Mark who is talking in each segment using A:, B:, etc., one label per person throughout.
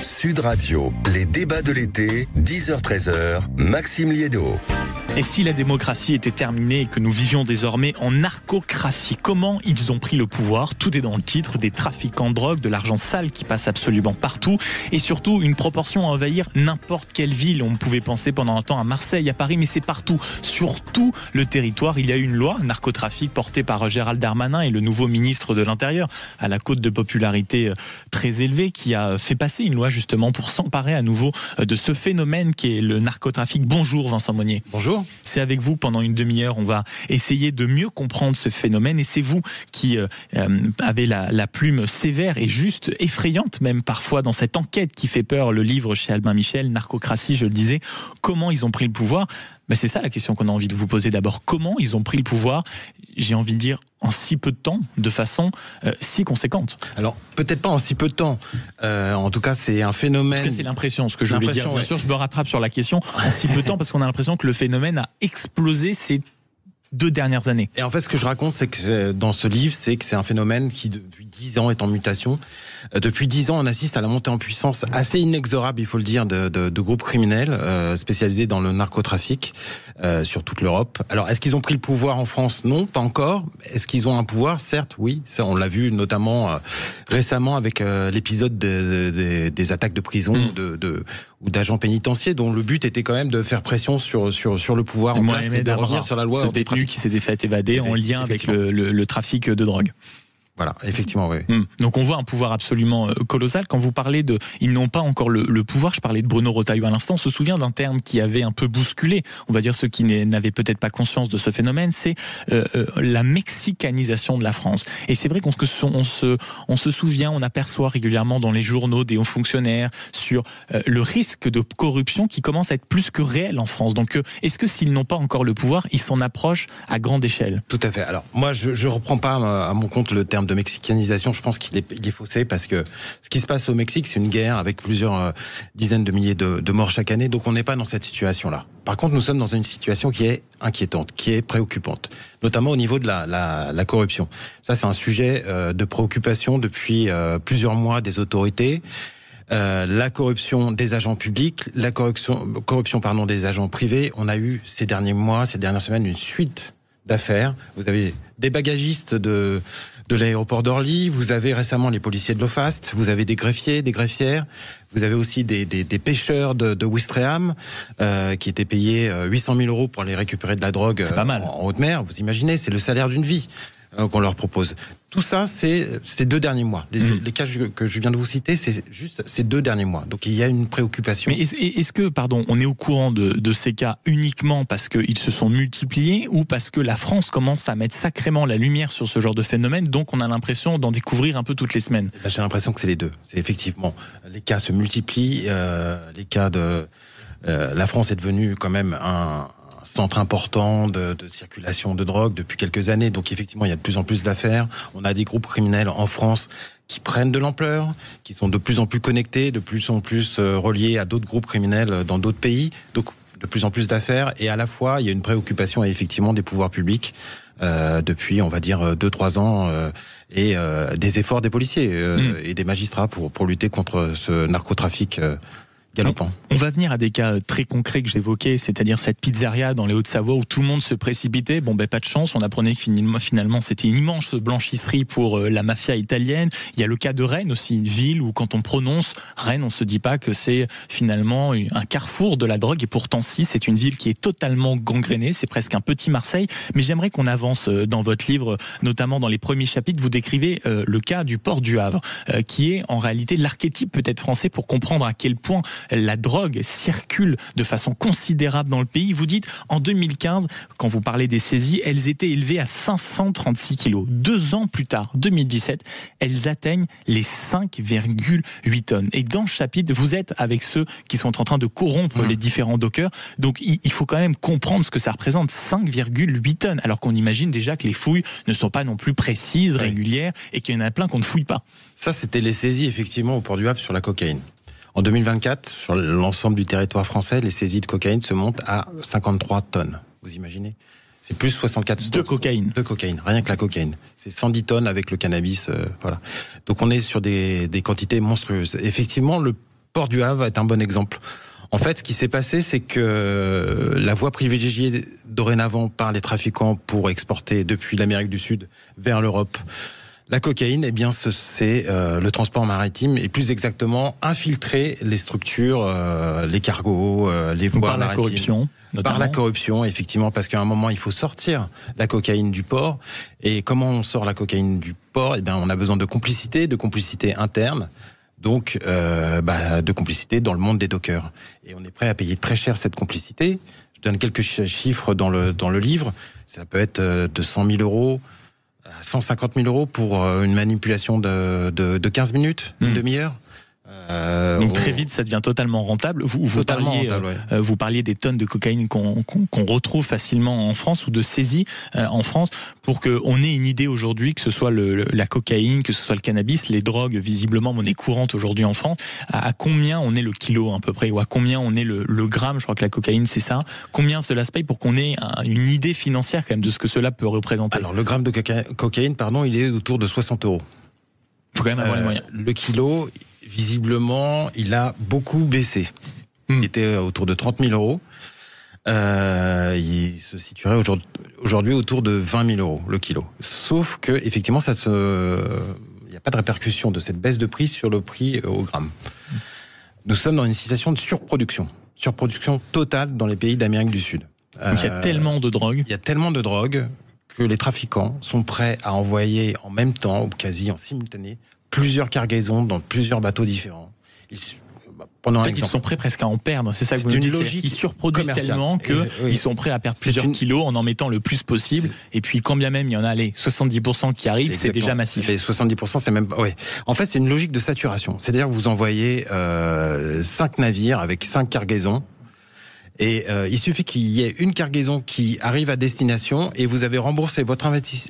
A: Sud Radio, les débats de l'été, 10h-13h, Maxime Liédo.
B: Et si la démocratie était terminée et que nous vivions désormais en narcocratie, comment ils ont pris le pouvoir? Tout est dans le titre, des trafiquants de drogue, de l'argent sale qui passe absolument partout et surtout une proportion à envahir n'importe quelle ville. On pouvait penser pendant un temps à Marseille, à Paris, mais c'est partout. Sur tout le territoire, il y a une loi narcotrafic portée par Gérald Darmanin et le nouveau ministre de l'Intérieur à la cote de popularité très élevée qui a fait passer une loi justement pour s'emparer à nouveau de ce phénomène qui est le narcotrafic. Bonjour Vincent Monnier.
C: Bonjour.
B: C'est avec vous pendant une demi-heure, on va essayer de mieux comprendre ce phénomène et c'est vous qui avez la plume sévère et juste effrayante même parfois dans cette enquête qui fait peur, le livre chez Albin Michel, Narcocratie, je le disais. Comment ils ont pris le pouvoir? C'est ça la question qu'on a envie de vous poser d'abord. Comment ils ont pris le pouvoir, j'ai envie de dire, en si peu de temps, de façon si conséquente?
C: Alors, peut-être pas en si peu de temps. En tout cas, c'est un phénomène...
B: En tout cas, c'est l'impression, ce que je voulais dire. Bien sûr, je me rattrape sur la question. En si peu de temps, parce qu'on a l'impression que le phénomène a explosé ces 2 dernières années.
C: Et en fait, ce que je raconte, c'est que dans ce livre, c'est que c'est un phénomène qui, depuis 10 ans, est en mutation. Depuis 10 ans, on assiste à la montée en puissance assez inexorable, il faut le dire, de groupes criminels spécialisés dans le narcotrafic sur toute l'Europe. Alors, est-ce qu'ils ont pris le pouvoir en France? Non, pas encore. Est-ce qu'ils ont un pouvoir? Certes, oui. Ça, on l'a vu notamment récemment avec l'épisode des attaques de prison ou d'agents pénitentiaires, dont le but était quand même de faire pression sur le pouvoir en place et de revenir sur la loi.
B: Ce détenu qui s'était fait évader en lien avec le trafic de drogue.
C: Voilà, effectivement, oui.
B: Donc on voit un pouvoir absolument colossal. Quand vous parlez ils n'ont pas encore le pouvoir, je parlais de Bruno Retailleau à l'instant, on se souvient d'un terme qui avait un peu bousculé, on va dire ceux qui n'avaient peut-être pas conscience de ce phénomène, c'est la mexicanisation de la France. Et c'est vrai qu'on se souvient, on aperçoit régulièrement dans les journaux des hauts fonctionnaires sur le risque de corruption qui commence à être plus que réel en France. Donc est-ce que s'ils n'ont pas encore le pouvoir, ils s'en approchent à grande échelle?
C: Tout à fait. Alors moi, je reprends pas à mon compte le terme de mexicanisation, je pense qu'il est faussé parce que ce qui se passe au Mexique, c'est une guerre avec plusieurs dizaines de milliers de morts chaque année, donc on n'est pas dans cette situation-là. Par contre, nous sommes dans une situation qui est inquiétante, qui est préoccupante, notamment au niveau de la corruption. Ça, c'est un sujet de préoccupation depuis plusieurs mois des autorités. La corruption des agents publics, la corruption des agents privés. On a eu ces derniers mois, ces dernières semaines, une suite d'affaires. Vous avez des bagagistes de l'aéroport d'Orly, vous avez récemment les policiers de l'OFAST, vous avez des greffiers, des greffières, vous avez aussi des pêcheurs de Ouistreham qui étaient payés 800 000 € pour aller récupérer de la drogue en haute mer. Vous imaginez, c'est le salaire d'une vie qu'on leur propose. Tout ça, c'est ces 2 derniers mois. Les cas que je viens de vous citer, c'est juste ces 2 derniers mois. Donc il y a une préoccupation.
B: Mais est-ce que, on est au courant de ces cas uniquement parce qu'ils se sont multipliés ou parce que la France commence à mettre sacrément la lumière sur ce genre de phénomène, donc on a l'impression d'en découvrir un peu toutes les semaines?
C: J'ai l'impression que c'est les deux. C'est effectivement, les cas se multiplient, les cas de... la France est devenue quand même un centre important de circulation de drogue depuis quelques années. Donc effectivement, il y a de plus en plus d'affaires. On a des groupes criminels en France qui prennent de l'ampleur, qui sont de plus en plus connectés, de plus en plus reliés à d'autres groupes criminels dans d'autres pays. Donc de plus en plus d'affaires. Et à la fois, il y a une préoccupation effectivement des pouvoirs publics depuis, on va dire, 2-3 ans et des efforts des policiers et des magistrats pour lutter contre ce narcotrafic galopant.
B: On va venir à des cas très concrets que j'évoquais, c'est-à-dire cette pizzeria dans les Hauts-de-Savoie où tout le monde se précipitait. Pas de chance, on apprenait que finalement c'était une immense blanchisserie pour la mafia italienne. Il y a le cas de Rennes aussi, une ville où quand on prononce Rennes, on se dit pas que c'est finalement un carrefour de la drogue et pourtant si, c'est une ville qui est totalement gangrénée, c'est presque un petit Marseille. Mais j'aimerais qu'on avance dans votre livre, notamment dans les premiers chapitres, vous décrivez le cas du port du Havre, qui est en réalité l'archétype peut-être français pour comprendre à quel point la drogue circule de façon considérable dans le pays. Vous dites, en 2015, quand vous parlez des saisies, elles étaient élevées à 536 kilos. 2 ans plus tard, 2017, elles atteignent les 5,8 tonnes. Et dans ce chapitre, vous êtes avec ceux qui sont en train de corrompre les différents dockers. Donc, il faut quand même comprendre ce que ça représente, 5,8 tonnes. Alors qu'on imagine déjà que les fouilles ne sont pas non plus précises, régulières, et qu'il y en a plein qu'on ne fouille pas.
C: Ça, c'était les saisies, effectivement, au port du Havre sur la cocaïne. En 2024, sur l'ensemble du territoire français, les saisies de cocaïne se montent à 53 tonnes. Vous imaginez? C'est plus 64 tonnes.
B: De cocaïne.
C: De cocaïne, rien que la cocaïne. C'est 110 tonnes avec le cannabis, voilà. Donc on est sur des quantités monstrueuses. Effectivement, port du Havre est un bon exemple. En fait, ce qui s'est passé, c'est que la voie privilégiée dorénavant par les trafiquants pour exporter depuis l'Amérique du Sud vers l'Europe la cocaïne, eh bien, c'est le transport maritime et plus exactement infiltrer les structures, les cargos, les voies maritimes.
B: Corruption, notamment.
C: Par la corruption, effectivement, parce qu'à un moment, il faut sortir la cocaïne du port. Et comment on sort la cocaïne du port ? Eh bien, on a besoin de complicité interne. Donc, de complicité dans le monde des dockers. Et on est prêt à payer très cher cette complicité. Je donne quelques chiffres dans le livre. Ça peut être de 100 000 euros à 150 000 euros pour une manipulation de 15 minutes, une demi-heure.
B: Donc très vite, ça devient totalement rentable. Vous parliez des tonnes de cocaïne qu'on retrouve facilement en France ou de saisie en France pour qu'on ait une idée aujourd'hui que ce soit la cocaïne, que ce soit le cannabis, les drogues visiblement monnaie courante aujourd'hui en France. À combien on est le kilo à peu près ou à combien on est le gramme ? Je crois que la cocaïne c'est ça. Combien cela se paye pour qu'on ait une idée financière quand même de ce que cela peut représenter ?
C: Alors le gramme de cocaïne, il est autour de 60 euros.
B: Il faut quand même avoir les moyens.
C: Le kilo, visiblement, il a beaucoup baissé. Il était autour de 30 000 euros. Il se situerait aujourd'hui autour de 20 000 euros le kilo. Sauf que, effectivement, il n'y a pas de répercussion de cette baisse de prix sur le prix au gramme. Nous sommes dans une situation de surproduction totale dans les pays d'Amérique du Sud.
B: Donc il y a tellement de drogue.
C: Il y a tellement de drogue que les trafiquants sont prêts à envoyer en même temps, ou quasi en simultané, plusieurs cargaisons dans plusieurs bateaux différents.
B: Ils sont prêts presque à en perdre, c'est ça que vous me dites. Ils surproduisent tellement qu'ils sont prêts à perdre plusieurs kilos en mettant le plus possible. Et puis quand bien même il y en a 70% qui arrivent, c'est déjà massif.
C: Les 70%, c'est même... Oui. En fait, c'est une logique de saturation. C'est-à-dire que vous envoyez 5 navires avec 5 cargaisons. Et il suffit qu'il y ait une cargaison qui arrive à destination et vous avez remboursé votre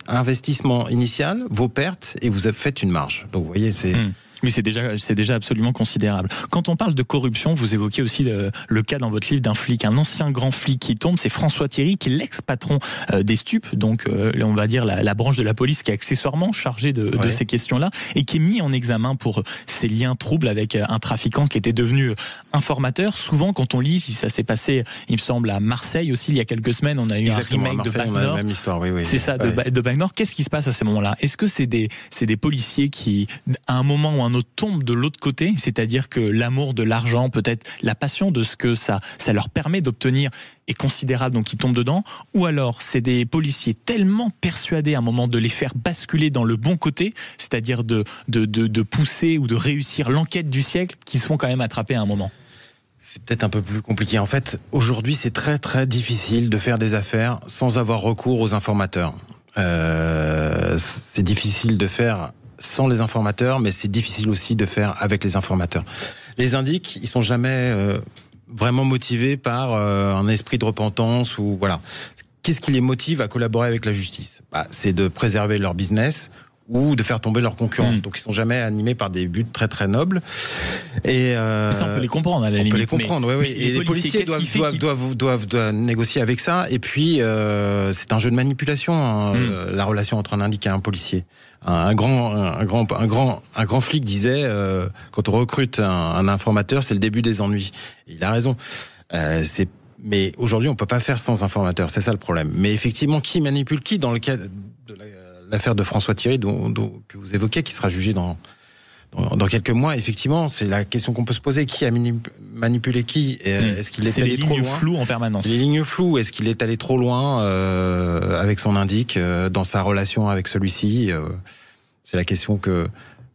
C: investissement initial, vos pertes, et vous faites une marge. Donc vous voyez, c'est...
B: Oui, c'est déjà absolument considérable. Quand on parle de corruption, vous évoquez aussi le cas dans votre livre d'un flic, un ancien grand flic qui tombe, c'est François Thierry, qui est l'ex-patron des stupes, donc on va dire la branche de la police qui est accessoirement chargée de ces questions-là, et qui est mis en examen pour ses liens troubles avec un trafiquant qui était devenu informateur. Souvent, quand on lit, si ça s'est passé, il me semble, à Marseille aussi, il y a quelques semaines, on a eu un remake de Bac Nord. C'est ça, de Bac Nord. Qu'est-ce qui se passe à ces moments-là ? Est-ce que c'est des policiers qui, à un moment ou un autre, tombe de l'autre côté, c'est-à-dire que l'amour de l'argent, peut-être la passion de ce que ça leur permet d'obtenir est considérable, donc ils tombent dedans, ou alors c'est des policiers tellement persuadés à un moment de les faire basculer dans le bon côté, c'est-à-dire de pousser ou de réussir l'enquête du siècle, qu'ils se font quand même attraper à un moment.
C: C'est peut-être un peu plus compliqué. En fait, aujourd'hui, c'est très très difficile de faire des affaires sans avoir recours aux informateurs. C'est difficile de faire sans les informateurs, mais c'est difficile aussi de faire avec les informateurs. Les indiques, ils sont jamais vraiment motivés par un esprit de repentance ou voilà. Qu'est-ce qui les motive à collaborer avec la justice ? C'est de préserver leur business ou de faire tomber leurs concurrents. Donc ils sont jamais animés par des buts très très nobles. Et
B: ça, on peut les comprendre à la limite.
C: On peut les comprendre, oui. Et les policiers doivent négocier avec ça. Et puis c'est un jeu de manipulation, la relation entre un indique et un policier. Un grand flic disait quand on recrute un informateur, c'est le début des ennuis. Et il a raison. Mais aujourd'hui, on peut pas faire sans informateur. C'est ça le problème. Mais effectivement, qui manipule qui dans le cas de l'affaire de François Thierry que vous évoquez, qui sera jugé dans quelques mois, effectivement, c'est la question qu'on peut se poser. Qui a manipulé qui ? Est-ce qu'il est allé trop loin ?
B: C'est les lignes floues en permanence.
C: Les lignes floues. Est-ce qu'il est allé trop loin avec son indique dans sa relation avec celui-ci ? C'est la question que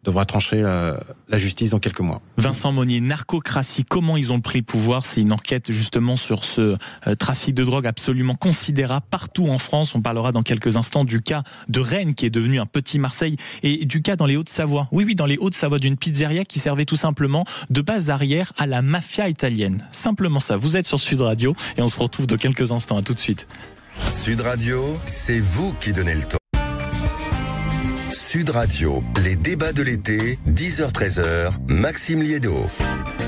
C: devra trancher la justice dans quelques mois.
B: Vincent Monnier, narcocratie, comment ils ont pris le pouvoir ? C'est une enquête justement sur ce trafic de drogue absolument considérable partout en France. On parlera dans quelques instants du cas de Rennes qui est devenu un petit Marseille et du cas dans les Hauts-de-Savoie. Oui, dans les Hauts-de-Savoie, d'une pizzeria qui servait tout simplement de base arrière à la mafia italienne. Simplement ça. Vous êtes sur Sud Radio et on se retrouve dans quelques instants. À tout de suite.
A: Sud Radio, c'est vous qui donnez le ton. Sud Radio, les débats de l'été, 10h-13h, Maxime Liédot.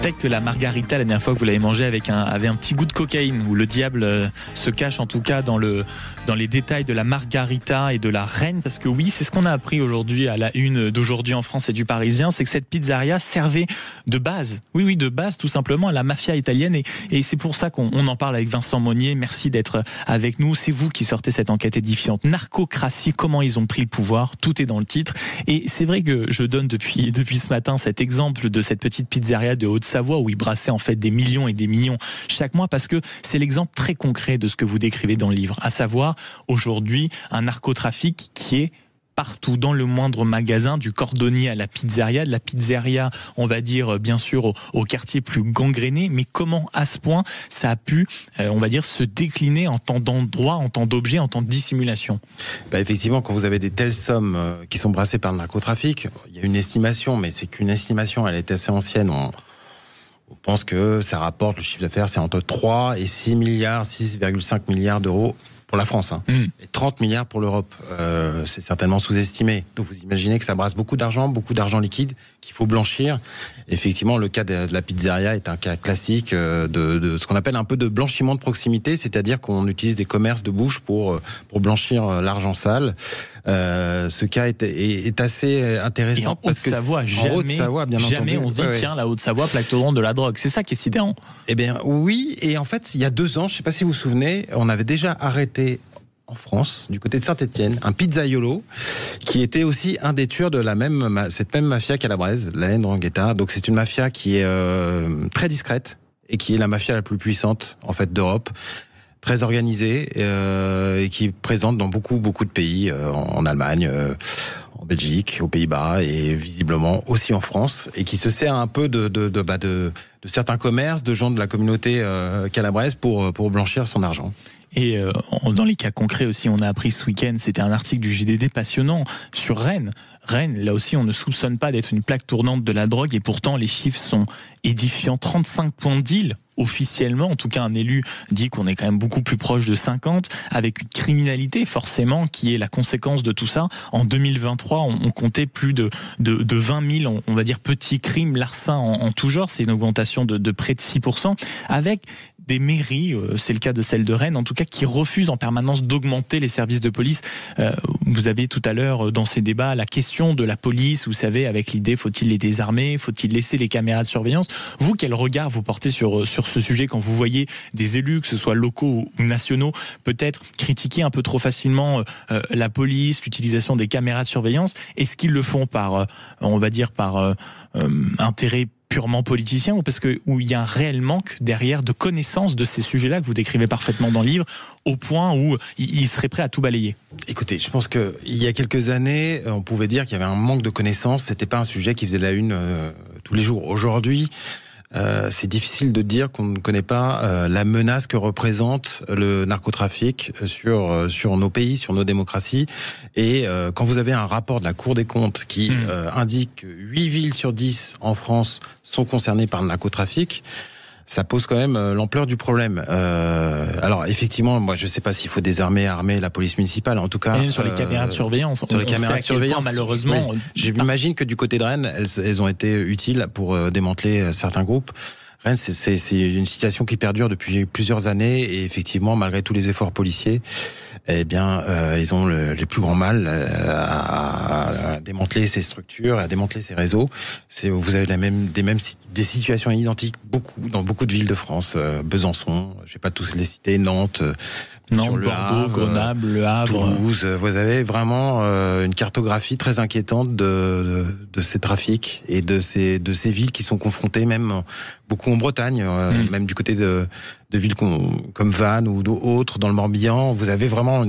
B: Peut-être que la margarita, la dernière fois que vous l'avez mangée, avait un petit goût de cocaïne, où le diable se cache en tout cas dans les détails de la margarita et de la reine, parce que oui, c'est ce qu'on a appris aujourd'hui à la une d'Aujourd'hui en France et du Parisien, c'est que cette pizzeria servait de base, oui, de base tout simplement à la mafia italienne, et c'est pour ça qu'on en parle avec Vincent Monnier. Merci d'être avec nous, c'est vous qui sortez cette enquête édifiante. Narcocratie, comment ils ont pris le pouvoir, tout est dans le titre, et c'est vrai que je donne depuis ce matin cet exemple de cette petite pizzeria de Haute-Savoie où ils brassaient en fait des millions et des millions chaque mois, parce que c'est l'exemple très concret de ce que vous décrivez dans le livre, à savoir aujourd'hui un narcotrafic qui est partout, dans le moindre magasin, du cordonnier à la pizzeria, de la pizzeria, on va dire bien sûr au quartier plus gangréné, mais comment à ce point ça a pu, on va dire, se décliner en tant d'endroits, en tant d'objets, en tant de dissimulation?
C: Effectivement, quand vous avez des telles sommes qui sont brassées par le narcotrafic, il y a une estimation, mais c'est qu'une estimation, elle est assez ancienne. On pense que ça rapporte, le chiffre d'affaires, c'est entre 3 et 6 milliards, 6,5 milliards d'euros pour la France, et 30 milliards pour l'Europe. C'est certainement sous-estimé. Donc vous imaginez que ça brasse beaucoup d'argent liquide qu'il faut blanchir. Effectivement, le cas de la pizzeria est un cas classique de ce qu'on appelle un peu de blanchiment de proximité, c'est-à-dire qu'on utilise des commerces de bouche pour blanchir l'argent sale. Ce cas est assez intéressant.
B: Et en Haute-Savoie, jamais on se dit, tiens, la Haute-Savoie, plaque tournante de la drogue. C'est ça qui est sidérant.
C: Eh bien, oui. Et en fait, il y a 2 ans, je ne sais pas si vous vous souvenez, on avait déjà arrêté en France, du côté de Saint-Étienne, un pizzaiolo qui était aussi un des tueurs de cette même mafia calabraise, la 'Ndrangheta. Donc c'est une mafia qui est très discrète et qui est la mafia la plus puissante en fait d'Europe, très organisée et qui est présente dans beaucoup de pays, en Allemagne, en Belgique, aux Pays-Bas et visiblement aussi en France, et qui se sert un peu de certains commerces, de gens de la communauté calabraise pour blanchir son argent.
B: Et dans les cas concrets aussi, on a appris ce week-end, c'était un article du JDD passionnant sur Rennes. Rennes, là aussi, on ne soupçonne pas d'être une plaque tournante de la drogue, et pourtant les chiffres sont édifiants. 35 points de deal officiellement, en tout cas un élu dit qu'on est quand même beaucoup plus proche de 50, avec une criminalité forcément qui est la conséquence de tout ça. En 2023, on comptait plus de 20 000, on va dire, petits crimes larcins en tout genre. C'est une augmentation de près de 6%, avec des mairies, c'est le cas de celle de Rennes en tout cas, qui refusent en permanence d'augmenter les services de police. Vous avez tout à l'heure dans ces débats la question de la police, vous savez, avec l'idée, faut-il les désarmer, faut-il laisser les caméras de surveillance? Vous, quel regard vous portez sur ce sujet quand vous voyez des élus, que ce soit locaux ou nationaux, peut-être critiquer un peu trop facilement la police, l'utilisation des caméras de surveillance? Est-ce qu'ils le font par, on va dire, par intérêt purement politicien, ou parce que où il y a un réel manque derrière de connaissances de ces sujets-là que vous décrivez parfaitement dans le livre, au point où il serait prêt à tout balayer?
C: Écoutez, je pense qu'il y a quelques années, on pouvait dire qu'il y avait un manque de connaissances. C'était pas un sujet qui faisait la une tous les jours. Aujourd'hui, c'est difficile de dire qu'on ne connaît pas la menace que représente le narcotrafic sur nos pays, sur nos démocraties. Et quand vous avez un rapport de la Cour des comptes qui indique que 8 villes sur 10 en France sont concernées par le narcotrafic, ça pose quand même l'ampleur du problème. Alors effectivement, moi je ne sais pas s'il faut armer la police municipale, en tout cas.
B: Et même sur les caméras de surveillance.
C: Sur les caméras de surveillance,
B: malheureusement.
C: Oui. J'imagine que du côté de Rennes, elles ont été utiles pour démanteler certains groupes. Rennes, c'est une situation qui perdure depuis plusieurs années, et effectivement, malgré tous les efforts policiers, eh bien, ils ont les plus grands mal à démanteler ces structures, à démanteler ces réseaux. Vous avez des situations identiques dans beaucoup de villes de France, Besançon, je vais pas tous les citer, Nantes,
B: Bordeaux,
C: Havre,
B: Grenoble, Le Havre,
C: Toulouse. Vous avez vraiment une cartographie très inquiétante de ces trafics et de ces villes qui sont confrontées, même beaucoup en Bretagne, même du côté de villes comme Vannes ou d'autres dans le Morbihan. Vous avez vraiment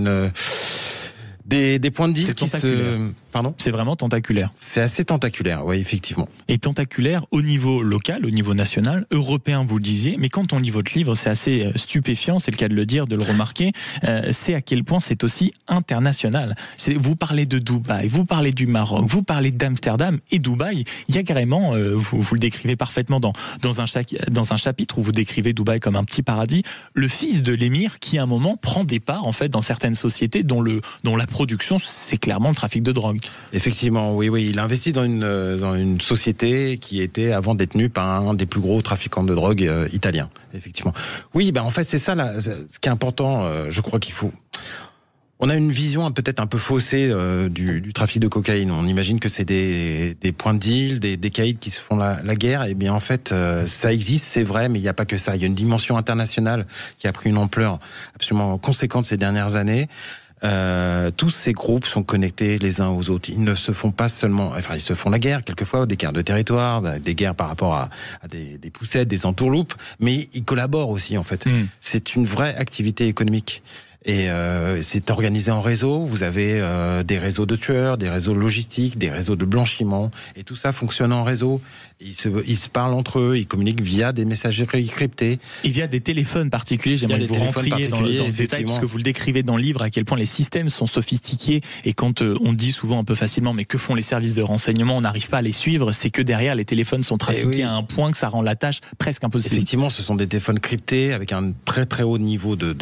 C: des points de deal qui se... Pardon ?
B: C'est vraiment tentaculaire.
C: C'est assez tentaculaire, oui, effectivement.
B: Et tentaculaire au niveau local, au niveau national, européen, vous le disiez, mais quand on lit votre livre, c'est assez stupéfiant, c'est le cas de le dire, de le remarquer, c'est à quel point c'est aussi international. Vous parlez de Dubaï, vous parlez du Maroc, vous parlez d'Amsterdam et Dubaï, il y a carrément, vous le décrivez parfaitement dans un chapitre où vous décrivez Dubaï comme un petit paradis, le fils de l'émir qui à un moment prend des parts en fait dans certaines sociétés dont la production c'est clairement le trafic de drogue.
C: Effectivement, oui, il a investi dans une société qui était avant détenue par un des plus gros trafiquants de drogue italiens. Effectivement. Oui, en fait, c'est ça, là, ce qui est important, je crois qu'il faut... On a une vision peut-être un peu faussée du trafic de cocaïne. On imagine que c'est des points de deal, des caïds qui se font la guerre. Et bien en fait, ça existe, c'est vrai, mais il n'y a pas que ça. Il y a une dimension internationale qui a pris une ampleur absolument conséquente ces dernières années. Tous ces groupes sont connectés les uns aux autres. Ils ne se font pas seulement... Enfin, ils se font la guerre, quelquefois, des guerres de territoire, des guerres par rapport à des poussettes, des entourloupes, mais ils collaborent aussi, en fait. C'est une vraie activité économique. Et c'est organisé en réseau. Vous avez des réseaux de tueurs, des réseaux logistiques, des réseaux de blanchiment, et tout ça fonctionne en réseau. Ils se parlent entre eux, ils communiquent via des messageries cryptées.
B: Et via des téléphones particuliers. J'aimerais que vous rentriez dans le détail, parce que vous le décrivez dans le livre, à quel point les systèmes sont sophistiqués. Et quand on dit souvent un peu facilement, mais que font les services de renseignement, on n'arrive pas à les suivre, c'est que derrière, les téléphones sont trafiqués à un point que ça rend la tâche presque impossible.
C: Effectivement, ce sont des téléphones cryptés avec un très très haut niveau de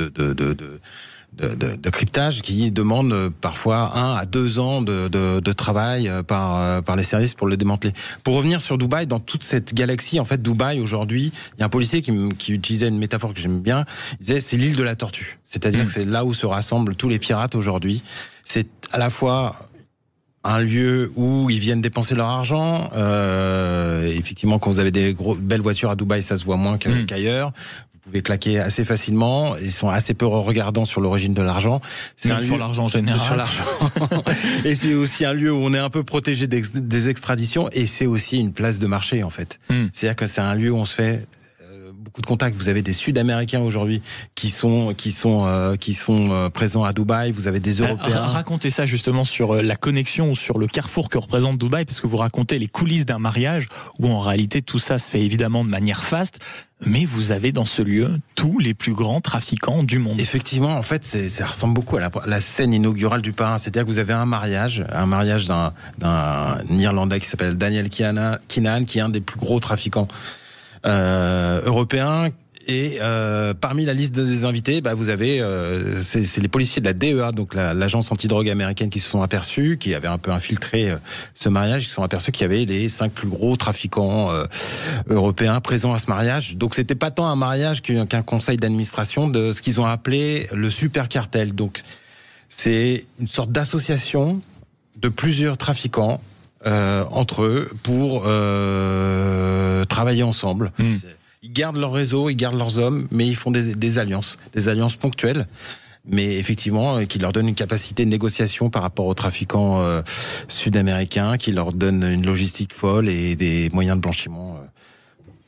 C: cryptage qui demande parfois 1 à 2 ans de travail par les services pour le démanteler. Pour revenir sur Dubaï, dans toute cette galaxie, en fait, Dubaï aujourd'hui, il y a un policier qui utilisait une métaphore que j'aime bien. Il disait c'est l'île de la tortue, c'est-à-dire que c'est là où se rassemblent tous les pirates aujourd'hui. C'est à la fois un lieu où ils viennent dépenser leur argent. Effectivement, quand vous avez des belles voitures à Dubaï, ça se voit moins qu'ailleurs. Vous pouvez claquer assez facilement. Ils sont assez peu regardants sur l'origine de l'argent.
B: C'est un lieu sur l'argent général.
C: Sur l'argent. Et c'est aussi un lieu où on est un peu protégé des extraditions. Et c'est aussi une place de marché, en fait. C'est-à-dire que c'est un lieu où on se fait beaucoup de contacts. Vous avez des Sud-Américains aujourd'hui qui sont présents à Dubaï. Vous avez des Européens.
B: Racontez ça justement sur la connexion ou sur le carrefour que représente Dubaï, parce que vous racontez les coulisses d'un mariage où en réalité tout ça se fait évidemment de manière faste. Mais vous avez dans ce lieu tous les plus grands trafiquants du monde.
C: Effectivement, en fait, ça ressemble beaucoup à la scène inaugurale du parrain. C'est-à-dire que vous avez un mariage d'un Irlandais qui s'appelle Daniel Kinahan, qui est un des plus gros trafiquants européens. Et parmi la liste des invités, vous avez c'est les policiers de la DEA, donc l'agence antidrogue américaine, qui se sont aperçus, qui avaient un peu infiltré ce mariage, qui se sont aperçus qu'il y avait les 5 plus gros trafiquants européens présents à ce mariage. Donc c'était pas tant un mariage qu'un conseil d'administration de ce qu'ils ont appelé le super cartel. Donc c'est une sorte d'association de plusieurs trafiquants entre eux pour travailler ensemble. Ils gardent leur réseau, ils gardent leurs hommes, mais ils font des alliances ponctuelles, mais effectivement qui leur donnent une capacité de négociation par rapport aux trafiquants sud-américains, qui leur donnent une logistique folle et des moyens de blanchiment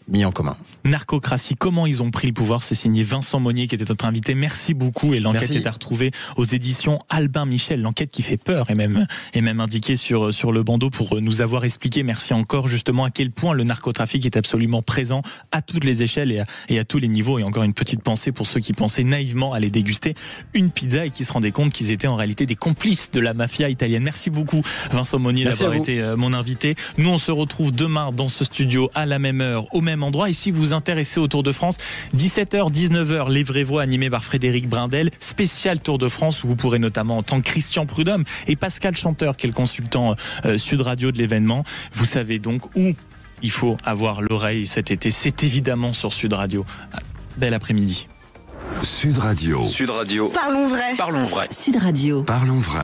C: mis en commun.
B: Narcocratie, comment ils ont pris le pouvoir? C'est signé Vincent Monnier qui était notre invité. Merci beaucoup. Et l'enquête est à retrouver aux éditions Albin Michel. L'enquête qui fait peur est même indiquée sur le bandeau pour nous avoir expliqué. Merci encore justement à quel point le narcotrafic est absolument présent à toutes les échelles et à tous les niveaux. Et encore une petite pensée pour ceux qui pensaient naïvement aller déguster une pizza et qui se rendaient compte qu'ils étaient en réalité des complices de la mafia italienne. Merci beaucoup Vincent Monnier d'avoir été mon invité. Nous on se retrouve demain dans ce studio à la même heure, au même endroit. Et si vous intéressé au Tour de France, 17h, 19h, Les Vraies Voix animées par Frédéric Brindel, spécial Tour de France où vous pourrez notamment entendre Christian Prudhomme et Pascal Chanteur qui est le consultant Sud Radio de l'événement. Vous savez donc où il faut avoir l'oreille cet été, c'est évidemment sur Sud Radio. Bel après-midi.
A: Sud Radio.
D: Sud Radio.
E: Parlons vrai.
D: Parlons vrai.
E: Sud Radio.
A: Parlons vrai.